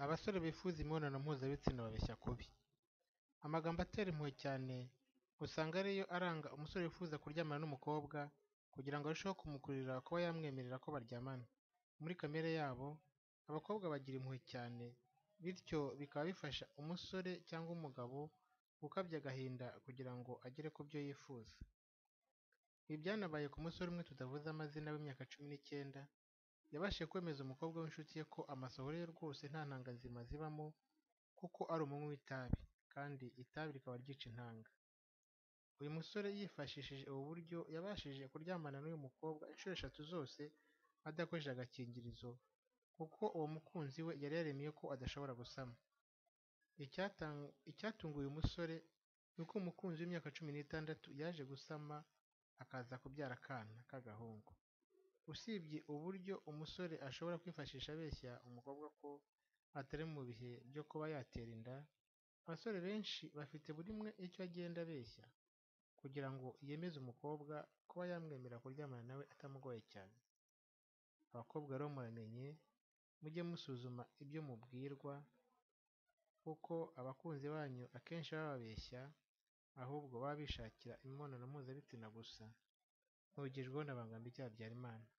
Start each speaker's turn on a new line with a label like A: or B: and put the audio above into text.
A: Abasore bifuza imibonano mpuzabitsina babeshya kubi. Amagambo atera impuhwe cyane usanga ariyo aranga umusore wifuza kuryamana n'umukobwa kugira ngo arusheho kumukururira kuba yamwemerera ko baryamana. Muri kamere yabo, abakobwa bagira impuhwe cyane, bityo bikaba bifasha umusore cyangwa umugabo gukabya agahinda kugira ngo agere ku byo yifuza. Ibi byanabaye ku musore umwe tutavuze amazina w'imyaka 19, yabashije kwemeza umukobwa w'inshuti ye ko amasohoro ye rwose nta ntanga nzima zibamo kuko ari umunywi w'itabi, kandi itabi rikaba ryica intanga. Uyu musore yifashishije ubu buryo yabashije kuryamana n'uyu mukobwa inshuro 3 zose adakoresheje agakingirizo kuko uwo mukunzi we yari yaremeye ko adashobora gusama. Icyatunguye uyu musore ni uko umukunzi w'imyaka 16 yaje gusama akaza kubyara akana k'agahungu. Usibye uburyo umusore ashobora kwifashisha abeshya umukobwa ko atari mu bihe byo kuba yatera inda, abasore benshi bafite buri umwe icyo agenda abeshya kugira ngo yemeze umukobwa kuba yamwemerera kuryamana nawe atamugoye cyane. Abakobwa rero muramenye, mujye musuzuma ibyo mubwirwa kuko abakunzi banyu akenshi baba babeshya, ahubwo baba bishakira imibonano mpuzabitsina gusa. Ntugejweho na Bangambiki Habyarimana.